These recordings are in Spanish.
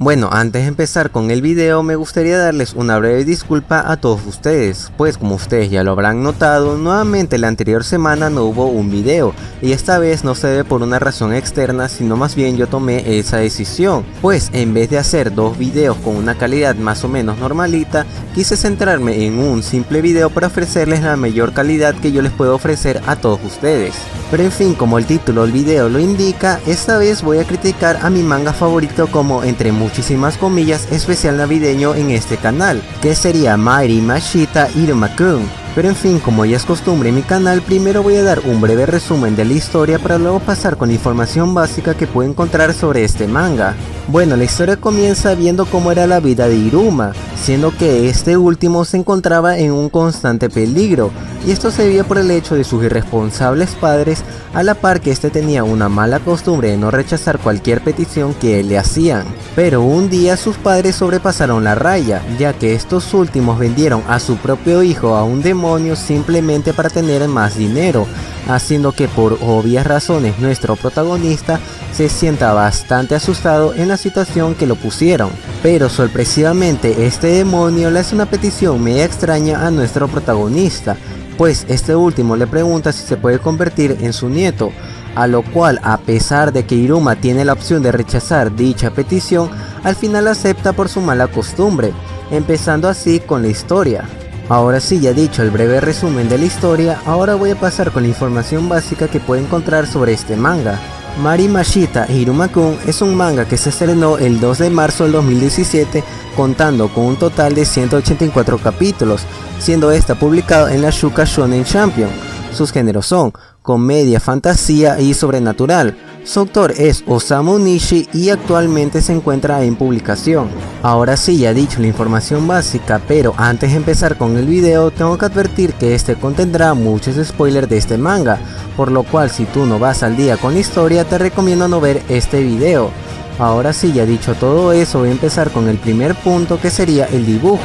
Bueno, antes de empezar con el video me gustaría darles una breve disculpa a todos ustedes, pues como ustedes ya lo habrán notado, nuevamente la anterior semana no hubo un video, y esta vez no se debe por una razón externa, sino más bien yo tomé esa decisión, pues en vez de hacer dos videos con una calidad más o menos normalita, quise centrarme en un simple video para ofrecerles la mayor calidad que yo les puedo ofrecer a todos ustedes. Pero en fin, como el título del video lo indica, esta vez voy a criticar a mi manga favorito como, entre muchísimas comillas, especial navideño en este canal, que sería Mairi Mashita Iruma-kun. Pero en fin, como ya es costumbre en mi canal, primero voy a dar un breve resumen de la historia para luego pasar con la información básica que puedo encontrar sobre este manga. Bueno, la historia comienza viendo cómo era la vida de Iruma, siendo que este último se encontraba en un constante peligro, y esto se debía por el hecho de sus irresponsables padres, a la par que este tenía una mala costumbre de no rechazar cualquier petición que él le hacían. Pero un día sus padres sobrepasaron la raya, ya que estos últimos vendieron a su propio hijo a un demonio simplemente para tener más dinero, haciendo que por obvias razones nuestro protagonista se sienta bastante asustado en la situación que lo pusieron. Pero sorpresivamente este demonio le hace una petición media extraña a nuestro protagonista, pues este último le pregunta si se puede convertir en su nieto, a lo cual, a pesar de que Iruma tiene la opción de rechazar dicha petición, al final acepta por su mala costumbre, empezando así con la historia. Ahora sí, ya dicho el breve resumen de la historia, ahora voy a pasar con la información básica que puede encontrar sobre este manga. Mairi Mashita Iruma-kun es un manga que se estrenó el 2 de marzo del 2017, contando con un total de 184 capítulos, siendo esta publicado en la Shuka Shonen Champion. Sus géneros son comedia, fantasía y sobrenatural. Su autor es Osamu Nishi y actualmente se encuentra en publicación. Ahora sí, ya dicho la información básica, pero antes de empezar con el video tengo que advertir que este contendrá muchos spoilers de este manga, por lo cual si tú no vas al día con la historia te recomiendo no ver este video. Ahora sí, ya dicho todo eso, voy a empezar con el primer punto, que sería el dibujo.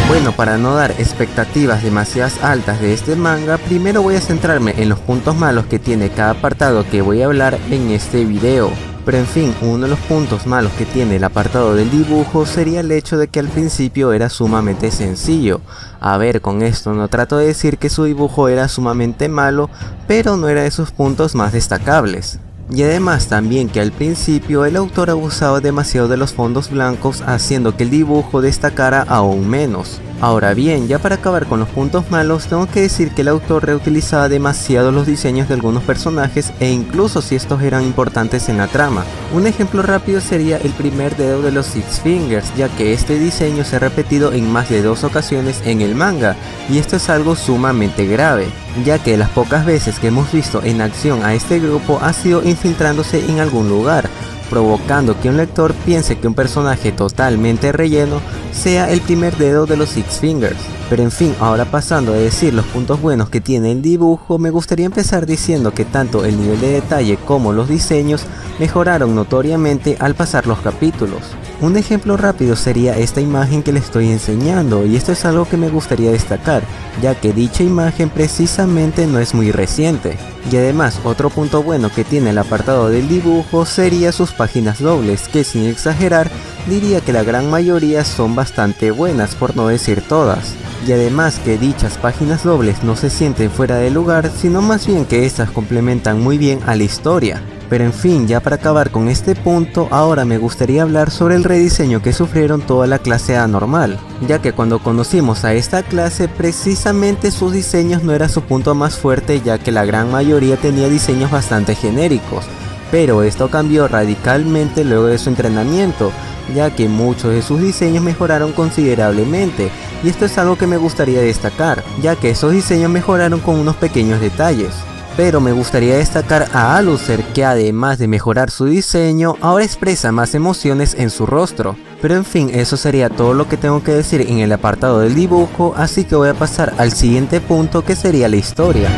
Bueno, para no dar expectativas demasiado altas de este manga, primero voy a centrarme en los puntos malos que tiene cada apartado que voy a hablar en este video. Pero en fin, uno de los puntos malos que tiene el apartado del dibujo sería el hecho de que al principio era sumamente sencillo. A ver, con esto no trato de decir que su dibujo era sumamente malo, pero no era de sus puntos más destacables. Y además también que al principio el autor abusaba demasiado de los fondos blancos, haciendo que el dibujo destacara aún menos. Ahora bien, ya para acabar con los puntos malos, tengo que decir que el autor reutilizaba demasiado los diseños de algunos personajes, e incluso si estos eran importantes en la trama. Un ejemplo rápido sería el primer dedo de los Six Fingers, ya que este diseño se ha repetido en más de 2 ocasiones en el manga, y esto es algo sumamente grave, ya que las pocas veces que hemos visto en acción a este grupo ha sido infiltrándose en algún lugar, provocando que un lector piense que un personaje totalmente relleno sea el primer dedo de los Six Fingers. Pero en fin, ahora pasando a decir los puntos buenos que tiene el dibujo, me gustaría empezar diciendo que tanto el nivel de detalle como los diseños mejoraron notoriamente al pasar los capítulos. Un ejemplo rápido sería esta imagen que les estoy enseñando, y esto es algo que me gustaría destacar, ya que dicha imagen precisamente no es muy reciente. Y además, otro punto bueno que tiene el apartado del dibujo sería sus páginas dobles, que sin exagerar diría que la gran mayoría son bastante buenas, por no decir todas. Y además que dichas páginas dobles no se sienten fuera de lugar, sino más bien que estas complementan muy bien a la historia. Pero en fin, ya para acabar con este punto, ahora me gustaría hablar sobre el rediseño que sufrieron toda la clase A normal, ya que cuando conocimos a esta clase, precisamente sus diseños no era su punto más fuerte, ya que la gran mayoría tenía diseños bastante genéricos, pero esto cambió radicalmente luego de su entrenamiento, ya que muchos de sus diseños mejoraron considerablemente, y esto es algo que me gustaría destacar, ya que esos diseños mejoraron con unos pequeños detalles. Pero me gustaría destacar a Alucer, que además de mejorar su diseño, ahora expresa más emociones en su rostro. Pero en fin, eso sería todo lo que tengo que decir en el apartado del dibujo, así que voy a pasar al siguiente punto, que sería la historia.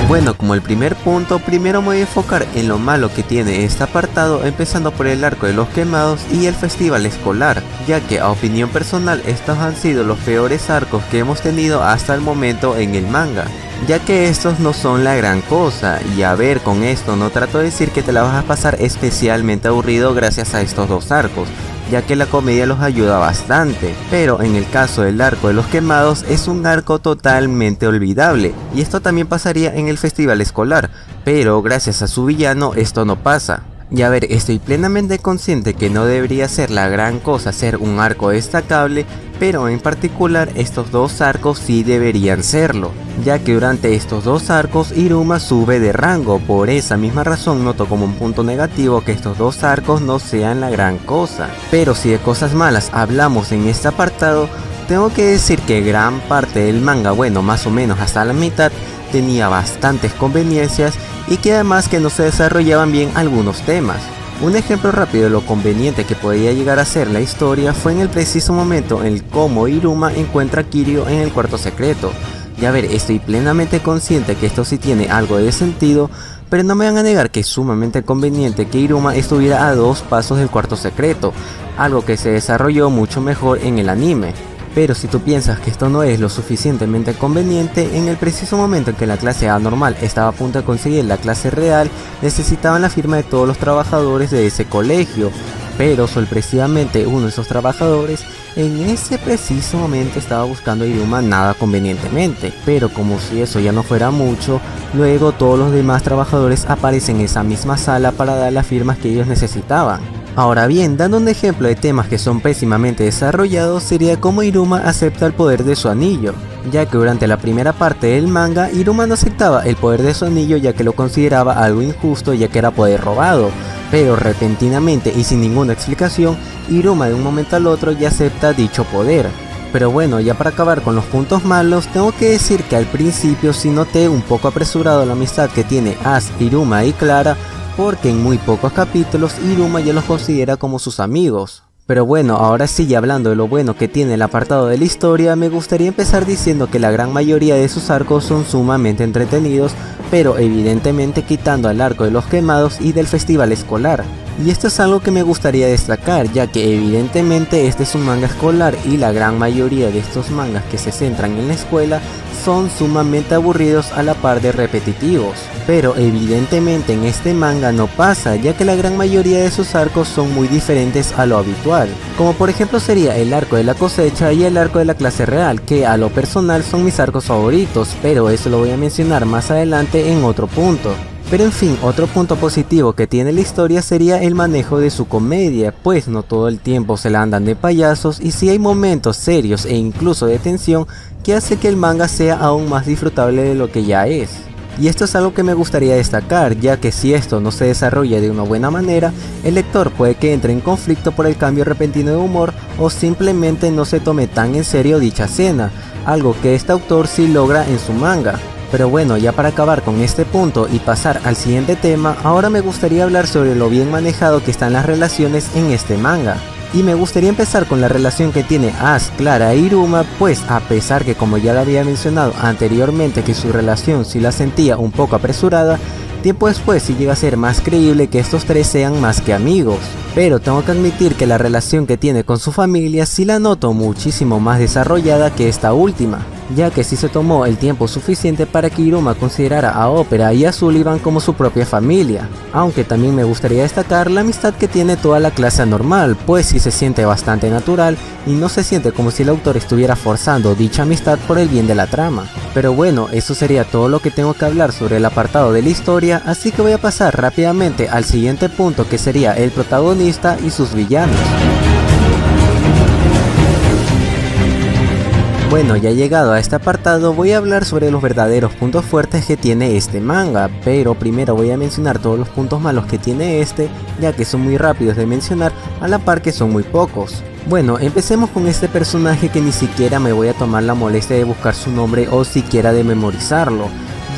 Bueno, como el primer punto, primero me voy a enfocar en lo malo que tiene este apartado, empezando por el arco de los quemados y el festival escolar, ya que a opinión personal estos han sido los peores arcos que hemos tenido hasta el momento en el manga. ya que estos no son la gran cosa. Y a ver, con esto no trato de decir que te la vas a pasar especialmente aburrido gracias a estos dos arcos, ya que la comedia los ayuda bastante, pero en el caso del arco de los quemados es un arco totalmente olvidable, y esto también pasaría en el festival escolar, pero gracias a su villano esto no pasa. Y a ver, estoy plenamente consciente que no debería ser la gran cosa ser un arco destacable, pero en particular estos dos arcos sí deberían serlo, ya que durante estos dos arcos Iruma sube de rango. Por esa misma razón noto como un punto negativo que estos dos arcos no sean la gran cosa. Pero si de cosas malas hablamos en este apartado, tengo que decir que gran parte del manga, bueno, más o menos hasta la mitad, tenía bastantes conveniencias y que además que no se desarrollaban bien algunos temas. Un ejemplo rápido de lo conveniente que podía llegar a ser la historia fue en el preciso momento en el cómo Iruma encuentra a Kiryu en el cuarto secreto. Y a ver, estoy plenamente consciente que esto sí tiene algo de sentido, pero no me van a negar que es sumamente conveniente que Iruma estuviera a 2 pasos del cuarto secreto, algo que se desarrolló mucho mejor en el anime. Pero si tú piensas que esto no es lo suficientemente conveniente, en el preciso momento en que la clase anormal estaba a punto de conseguir la clase real, necesitaban la firma de todos los trabajadores de ese colegio, pero sorpresivamente uno de esos trabajadores en ese preciso momento estaba buscando a Iruma nada convenientemente. Pero como si eso ya no fuera mucho, luego todos los demás trabajadores aparecen en esa misma sala para dar las firmas que ellos necesitaban. Ahora bien, dando un ejemplo de temas que son pésimamente desarrollados, sería cómo Iruma acepta el poder de su anillo, ya que durante la primera parte del manga, Iruma no aceptaba el poder de su anillo ya que lo consideraba algo injusto, ya que era poder robado, pero repentinamente y sin ninguna explicación, Iruma de un momento al otro ya acepta dicho poder. Pero bueno, ya para acabar con los puntos malos, tengo que decir que al principio sí noté un poco apresurado la amistad que tiene Ash, Iruma y Clara, porque en muy pocos capítulos Iruma ya los considera como sus amigos. Pero bueno, ahora sí, ya hablando de lo bueno que tiene el apartado de la historia, me gustaría empezar diciendo que la gran mayoría de sus arcos son sumamente entretenidos, pero evidentemente quitando al arco de los quemados y del festival escolar. Y esto es algo que me gustaría destacar, ya que evidentemente este es un manga escolar y la gran mayoría de estos mangas que se centran en la escuela son sumamente aburridos a la par de repetitivos. Pero evidentemente en este manga no pasa, ya que la gran mayoría de sus arcos son muy diferentes a lo habitual, como por ejemplo sería el arco de la cosecha y el arco de la clase real, que a lo personal son mis arcos favoritos, pero eso lo voy a mencionar más adelante en otro punto. Pero en fin, otro punto positivo que tiene la historia sería el manejo de su comedia, pues no todo el tiempo se la andan de payasos y sí hay momentos serios e incluso de tensión que hace que el manga sea aún más disfrutable de lo que ya es. Y esto es algo que me gustaría destacar, ya que si esto no se desarrolla de una buena manera, el lector puede que entre en conflicto por el cambio repentino de humor o simplemente no se tome tan en serio dicha escena, algo que este autor sí logra en su manga. Pero bueno, ya para acabar con este punto y pasar al siguiente tema, ahora me gustaría hablar sobre lo bien manejado que están las relaciones en este manga. Y me gustaría empezar con la relación que tiene Ash, Clara e Iruma, pues a pesar que como ya lo había mencionado anteriormente que su relación sí la sentía un poco apresurada, tiempo después sí llega a ser más creíble que estos tres sean más que amigos. Pero tengo que admitir que la relación que tiene con su familia sí la noto muchísimo más desarrollada que esta última, ya que sí se tomó el tiempo suficiente para que Iruma considerara a Opera y a Sullivan como su propia familia. Aunque también me gustaría destacar la amistad que tiene toda la clase anormal, pues sí se siente bastante natural y no se siente como si el autor estuviera forzando dicha amistad por el bien de la trama. Pero bueno, eso sería todo lo que tengo que hablar sobre el apartado de la historia, así que voy a pasar rápidamente al siguiente punto, que sería el protagonista y sus villanos. Bueno, ya llegado a este apartado voy a hablar sobre los verdaderos puntos fuertes que tiene este manga, pero primero voy a mencionar todos los puntos malos que tiene este, ya que son muy rápidos de mencionar a la par que son muy pocos. Bueno, empecemos con este personaje que ni siquiera me voy a tomar la molestia de buscar su nombre o siquiera de memorizarlo.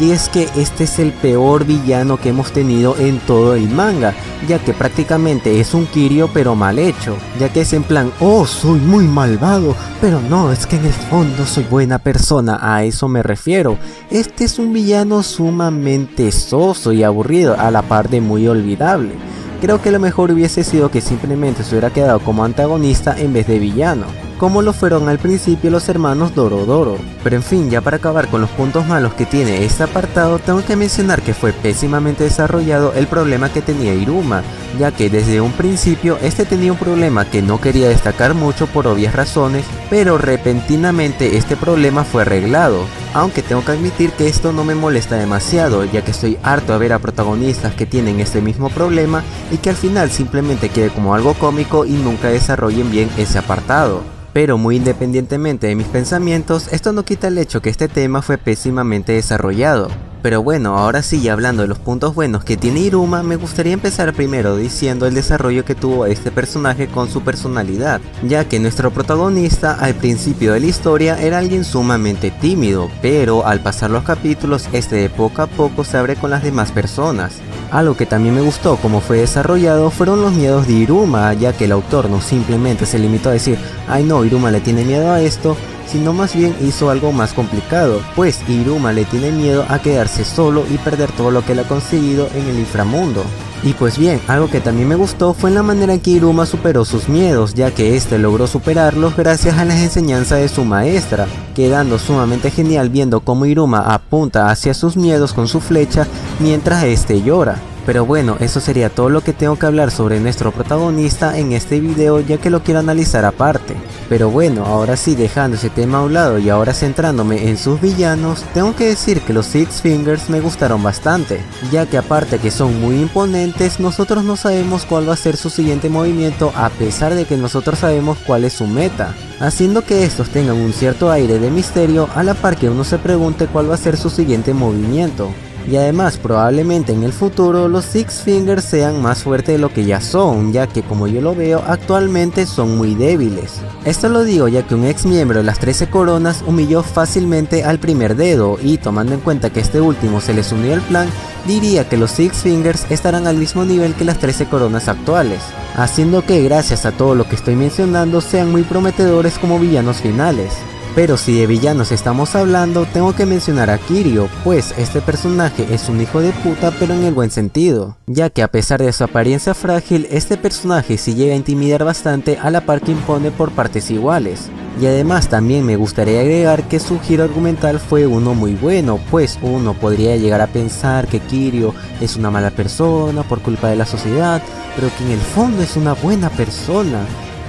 Y es que este es el peor villano que hemos tenido en todo el manga, ya que prácticamente es un Kiryu pero mal hecho, ya que es en plan, oh, soy muy malvado, pero no, es que en el fondo soy buena persona, a eso me refiero. Este es un villano sumamente soso y aburrido, a la par de muy olvidable. Creo que lo mejor hubiese sido que simplemente se hubiera quedado como antagonista en vez de villano. como lo fueron al principio los hermanos Dorodoro. Pero en fin, ya para acabar con los puntos malos que tiene este apartado, tengo que mencionar que fue pésimamente desarrollado el problema que tenía Iruma, ya que desde un principio este tenía un problema que no quería destacar mucho por obvias razones, pero repentinamente este problema fue arreglado. Aunque tengo que admitir que esto no me molesta demasiado, ya que estoy harto de ver a protagonistas que tienen este mismo problema y que al final simplemente quede como algo cómico y nunca desarrollen bien ese apartado. Pero muy independientemente de mis pensamientos, esto no quita el hecho que este tema fue pésimamente desarrollado. Pero bueno, ahora sí, ya hablando de los puntos buenos que tiene Iruma, me gustaría empezar primero diciendo el desarrollo que tuvo este personaje con su personalidad, ya que nuestro protagonista al principio de la historia era alguien sumamente tímido, pero al pasar los capítulos este de poco a poco se abre con las demás personas. Algo que también me gustó como fue desarrollado fueron los miedos de Iruma, ya que el autor no simplemente se limitó a decir "ay no, Iruma le tiene miedo a esto", sino más bien hizo algo más complicado, pues Iruma le tiene miedo a quedarse solo y perder todo lo que él ha conseguido en el inframundo. Y pues bien, algo que también me gustó fue en la manera en que Iruma superó sus miedos, ya que este logró superarlos gracias a las enseñanzas de su maestra, quedando sumamente genial viendo cómo Iruma apunta hacia sus miedos con su flecha mientras este llora. Pero bueno, eso sería todo lo que tengo que hablar sobre nuestro protagonista en este video, ya que lo quiero analizar aparte. Pero bueno, ahora sí, dejando ese tema a un lado y ahora centrándome en sus villanos, tengo que decir que los Six Fingers me gustaron bastante, ya que aparte que son muy imponentes, nosotros no sabemos cuál va a ser su siguiente movimiento a pesar de que nosotros sabemos cuál es su meta, haciendo que estos tengan un cierto aire de misterio a la par que uno se pregunte cuál va a ser su siguiente movimiento. Y además probablemente en el futuro los Six Fingers sean más fuertes de lo que ya son, ya que como yo lo veo actualmente son muy débiles. Esto lo digo ya que un ex miembro de las 13 coronas humilló fácilmente al primer dedo, y tomando en cuenta que este último se les unió al plan, diría que los Six Fingers estarán al mismo nivel que las 13 coronas actuales, haciendo que gracias a todo lo que estoy mencionando sean muy prometedores como villanos finales. Pero si de villanos estamos hablando, tengo que mencionar a Kiryu, pues este personaje es un hijo de puta pero en el buen sentido, ya que a pesar de su apariencia frágil, este personaje sí llega a intimidar bastante a la par que impone por partes iguales. Y además también me gustaría agregar que su giro argumental fue uno muy bueno, pues uno podría llegar a pensar que Kiryu es una mala persona por culpa de la sociedad, pero que en el fondo es una buena persona.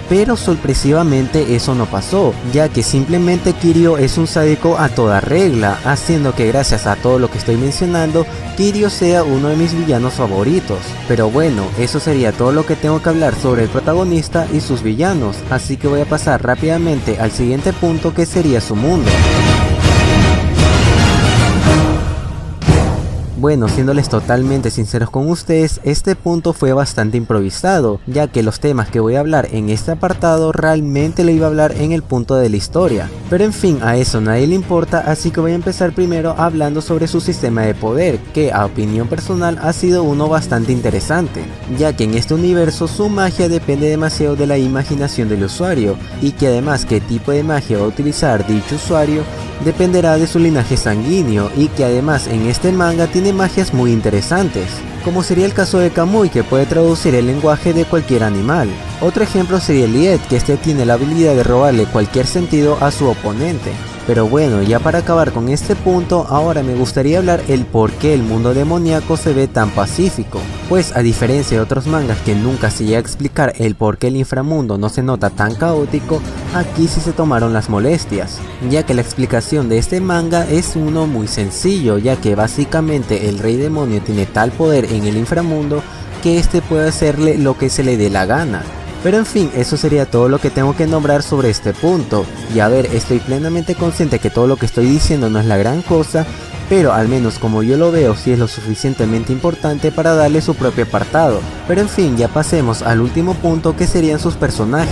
Pero sorpresivamente eso no pasó, ya que simplemente Kiryu es un sádico a toda regla, haciendo que gracias a todo lo que estoy mencionando, Kiryu sea uno de mis villanos favoritos. Pero bueno, eso sería todo lo que tengo que hablar sobre el protagonista y sus villanos, así que voy a pasar rápidamente al siguiente punto, que sería su mundo. Bueno, siéndoles totalmente sinceros con ustedes, este punto fue bastante improvisado, ya que los temas que voy a hablar en este apartado realmente lo iba a hablar en el punto de la historia. Pero en fin, a eso nadie le importa, así que voy a empezar primero hablando sobre su sistema de poder, que a opinión personal ha sido uno bastante interesante, ya que en este universo su magia depende demasiado de la imaginación del usuario, y que además qué tipo de magia va a utilizar dicho usuario dependerá de su linaje sanguíneo, y que además en este manga tiene magias muy interesantes, como sería el caso de Kamui, que puede traducir el lenguaje de cualquier animal. Otro ejemplo sería Liet, que este tiene la habilidad de robarle cualquier sentido a su oponente. Pero bueno, ya para acabar con este punto, ahora me gustaría hablar el por qué el mundo demoníaco se ve tan pacífico. Pues a diferencia de otros mangas que nunca se llega a explicar el por qué el inframundo no se nota tan caótico, aquí sí se tomaron las molestias, ya que la explicación de este manga es uno muy sencillo, ya que básicamente el rey demonio tiene tal poder en el inframundo que este puede hacerle lo que se le dé la gana. Pero en fin, eso sería todo lo que tengo que nombrar sobre este punto. Y a ver, estoy plenamente consciente que todo lo que estoy diciendo no es la gran cosa, pero al menos como yo lo veo sí es lo suficientemente importante para darle su propio apartado. Pero en fin, ya pasemos al último punto, que serían sus personajes.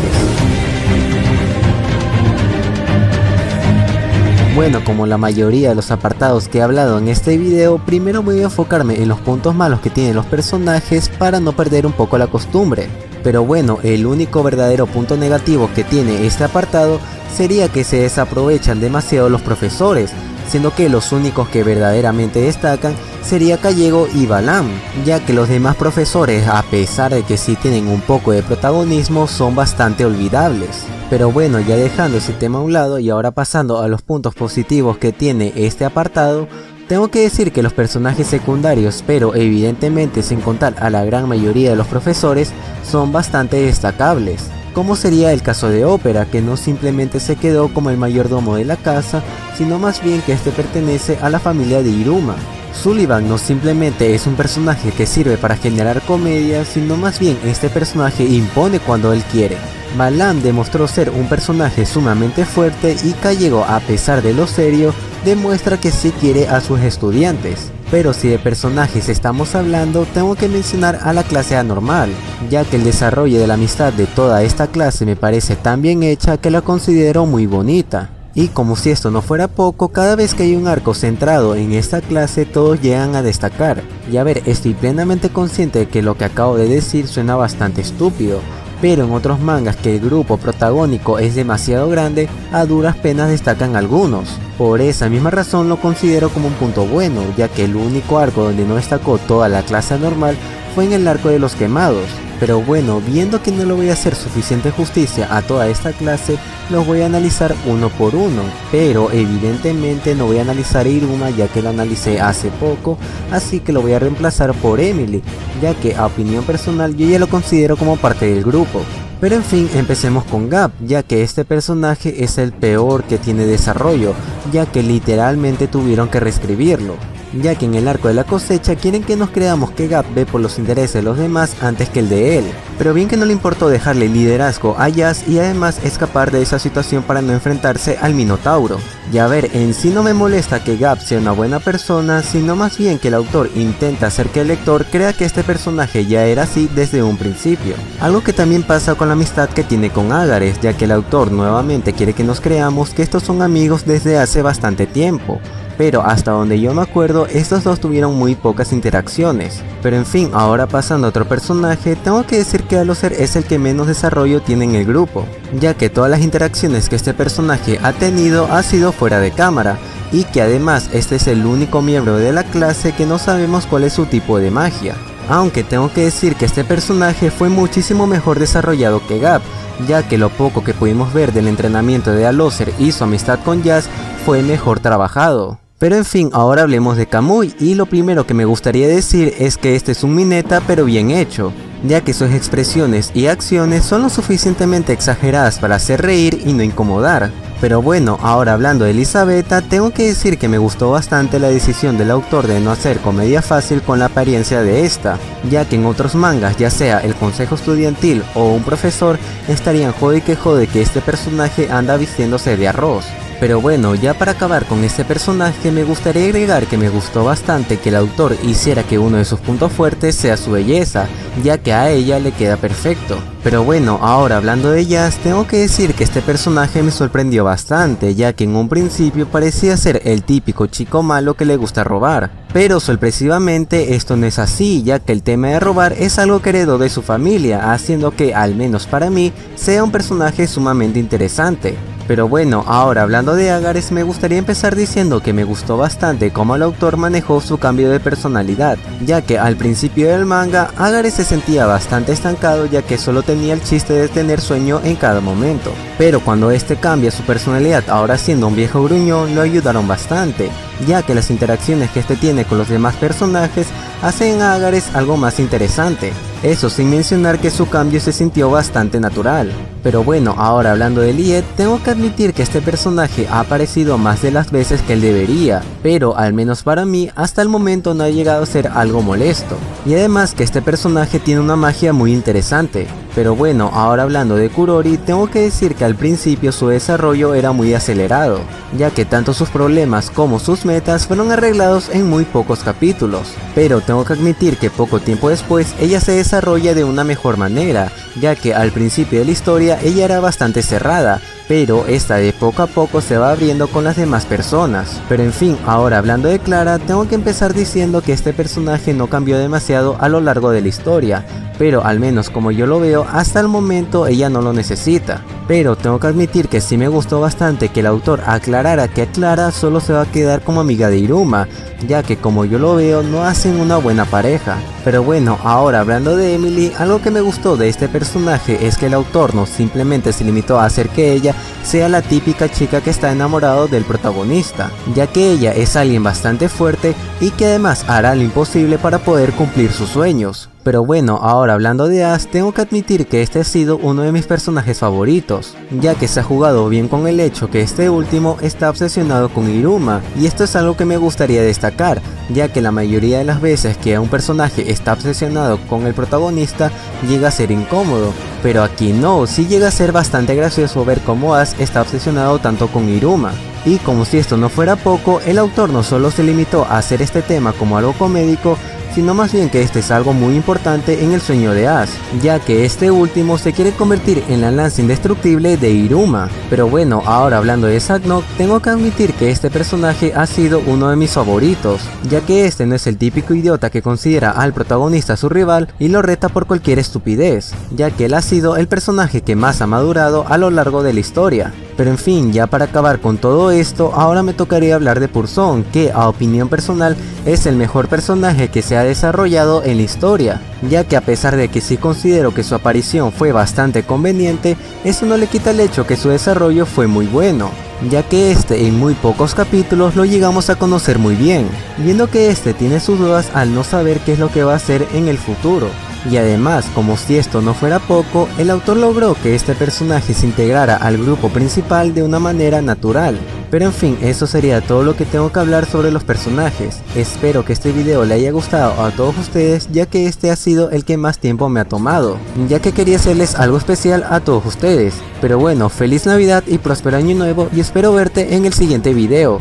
Bueno, como la mayoría de los apartados que he hablado en este video, primero voy a enfocarme en los puntos malos que tienen los personajes para no perder un poco la costumbre. Pero bueno, el único verdadero punto negativo que tiene este apartado sería que se desaprovechan demasiado los profesores, siendo que los únicos que verdaderamente destacan sería Gallego y Balam, ya que los demás profesores, a pesar de que sí tienen un poco de protagonismo, son bastante olvidables. Pero bueno, ya dejando ese tema a un lado y ahora pasando a los puntos positivos que tiene este apartado, tengo que decir que los personajes secundarios, pero evidentemente sin contar a la gran mayoría de los profesores, son bastante destacables. Como sería el caso de Ópera, que no simplemente se quedó como el mayordomo de la casa, sino más bien que este pertenece a la familia de Iruma. Sullivan no simplemente es un personaje que sirve para generar comedia, sino más bien este personaje impone cuando él quiere. Balam demostró ser un personaje sumamente fuerte y Gallego, a pesar de lo serio, demuestra que sí quiere a sus estudiantes. Pero si de personajes estamos hablando, tengo que mencionar a la clase anormal, ya que el desarrollo de la amistad de toda esta clase me parece tan bien hecha que la considero muy bonita. Y como si esto no fuera poco, cada vez que hay un arco centrado en esta clase todos llegan a destacar. Y a ver, estoy plenamente consciente de que lo que acabo de decir suena bastante estúpido, pero en otros mangas que el grupo protagónico es demasiado grande, a duras penas destacan algunos. Por esa misma razón lo considero como un punto bueno, ya que el único arco donde no destacó toda la clase anormal fue en el arco de los quemados. Pero bueno, viendo que no le voy a hacer suficiente justicia a toda esta clase, los voy a analizar uno por uno, pero evidentemente no voy a analizar a Iruma ya que lo analicé hace poco, así que lo voy a reemplazar por Emily, ya que a opinión personal yo ya lo considero como parte del grupo. Pero en fin, empecemos con Gap, ya que este personaje es el peor que tiene desarrollo, ya que literalmente tuvieron que reescribirlo. Ya que en el arco de la cosecha quieren que nos creamos que Gap ve por los intereses de los demás antes que el de él, pero bien que no le importó dejarle liderazgo a Jazz y además escapar de esa situación para no enfrentarse al Minotauro. Y a ver, en sí no me molesta que Gap sea una buena persona, sino más bien que el autor intenta hacer que el lector crea que este personaje ya era así desde un principio. Algo que también pasa con la amistad que tiene con Agares, ya que el autor nuevamente quiere que nos creamos que estos son amigos desde hace bastante tiempo. Pero hasta donde yo me acuerdo, estos dos tuvieron muy pocas interacciones. Pero en fin, ahora pasando a otro personaje, tengo que decir que Alocer es el que menos desarrollo tiene en el grupo, ya que todas las interacciones que este personaje ha tenido ha sido fuera de cámara, y que además este es el único miembro de la clase que no sabemos cuál es su tipo de magia. Aunque tengo que decir que este personaje fue muchísimo mejor desarrollado que Gap, ya que lo poco que pudimos ver del entrenamiento de Alocer y su amistad con Jazz fue mejor trabajado. Pero en fin, ahora hablemos de Kamui, y lo primero que me gustaría decir es que este es un Mineta pero bien hecho, ya que sus expresiones y acciones son lo suficientemente exageradas para hacer reír y no incomodar. Pero bueno, ahora hablando de Elisabetta, tengo que decir que me gustó bastante la decisión del autor de no hacer comedia fácil con la apariencia de esta, ya que en otros mangas, ya sea el consejo estudiantil o un profesor, estarían jode que este personaje anda vistiéndose de arroz. Pero bueno, ya para acabar con este personaje me gustaría agregar que me gustó bastante que el autor hiciera que uno de sus puntos fuertes sea su belleza, ya que a ella le queda perfecto. Pero bueno, ahora hablando de Jazz, tengo que decir que este personaje me sorprendió bastante, ya que en un principio parecía ser el típico chico malo que le gusta robar. Pero sorpresivamente esto no es así, ya que el tema de robar es algo que heredó de su familia, haciendo que, al menos para mí, sea un personaje sumamente interesante. Pero bueno, ahora hablando de Agares, me gustaría empezar diciendo que me gustó bastante cómo el autor manejó su cambio de personalidad, ya que al principio del manga, Agares se sentía bastante estancado ya que solo tenía el chiste de tener sueño en cada momento. Pero cuando este cambia su personalidad ahora siendo un viejo gruñón, lo ayudaron bastante, ya que las interacciones que este tiene con los demás personajes hacen a Agares algo más interesante. Eso sin mencionar que su cambio se sintió bastante natural. Pero bueno, ahora hablando de Liet, tengo que admitir que este personaje ha aparecido más de las veces que él debería, pero al menos para mí hasta el momento no ha llegado a ser algo molesto. Y además que este personaje tiene una magia muy interesante. Pero bueno, ahora hablando de Kurori, tengo que decir que al principio su desarrollo era muy acelerado, ya que tanto sus problemas como sus metas fueron arreglados en muy pocos capítulos. Pero tengo que admitir que poco tiempo después ella se desarrolla de una mejor manera, ya que al principio de la historia ella era bastante cerrada, pero esta de poco a poco se va abriendo con las demás personas. Pero en fin, ahora hablando de Clara, tengo que empezar diciendo que este personaje no cambió demasiado a lo largo de la historia, pero al menos como yo lo veo, hasta el momento ella no lo necesita. Pero tengo que admitir que sí me gustó bastante que el autor aclarara que Clara solo se va a quedar como amiga de Iruma, ya que como yo lo veo no hacen una buena pareja. Pero bueno, ahora hablando de Emily, algo que me gustó de este personaje es que el autor no simplemente se limitó a hacer que ella sea la típica chica que está enamorado del protagonista, ya que ella es alguien bastante fuerte y que además hará lo imposible para poder cumplir sus sueños. Pero bueno, ahora hablando de Ash, tengo que admitir que este ha sido uno de mis personajes favoritos, ya que se ha jugado bien con el hecho que este último está obsesionado con Iruma, y esto es algo que me gustaría destacar, ya que la mayoría de las veces que un personaje está obsesionado con el protagonista llega a ser incómodo, pero aquí no, sí llega a ser bastante gracioso ver cómo Ash está obsesionado tanto con Iruma. Y como si esto no fuera poco, el autor no solo se limitó a hacer este tema como algo comédico, sino más bien que este es algo muy importante en el sueño de Ash, ya que este último se quiere convertir en la lanza indestructible de Iruma. Pero bueno, ahora hablando de Zacknock, tengo que admitir que este personaje ha sido uno de mis favoritos, ya que este no es el típico idiota que considera al protagonista su rival y lo reta por cualquier estupidez, ya que él ha sido el personaje que más ha madurado a lo largo de la historia. Pero en fin, ya para acabar con todo esto, ahora me tocaría hablar de Purson, que a opinión personal es el mejor personaje que se ha desarrollado en la historia, ya que a pesar de que sí considero que su aparición fue bastante conveniente, eso no le quita el hecho que su desarrollo fue muy bueno, ya que en muy pocos capítulos lo llegamos a conocer muy bien, viendo que tiene sus dudas al no saber qué es lo que va a hacer en el futuro. Y además, como si esto no fuera poco, el autor logró que este personaje se integrara al grupo principal de una manera natural. Pero en fin, eso sería todo lo que tengo que hablar sobre los personajes. Espero que este video le haya gustado a todos ustedes, ya que este ha sido el que más tiempo me ha tomado, ya que quería hacerles algo especial a todos ustedes. Pero bueno, feliz Navidad y próspero año nuevo, y espero verte en el siguiente video.